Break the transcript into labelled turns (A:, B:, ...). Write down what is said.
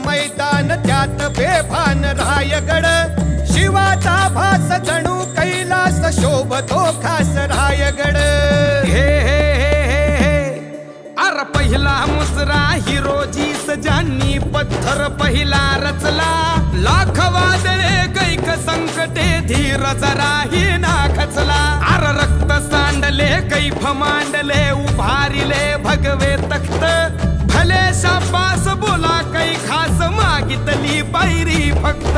A: मैदान त्यात बेभान रायगड शिवाचा भास जणू कैलास शोभतो खास रायगड
B: हे हे हे हे हे अर पहिला मुजरा हिरोजीस ज्यांनी पत्थर पहिला रचला लाख वादळे कैक संकटे धीर जराही ना खचला अर रक्त सांडले कैफ मांडले उभारिले भगवे तख्त भले शाबास बोला कै खास मागितली पायरी फक्त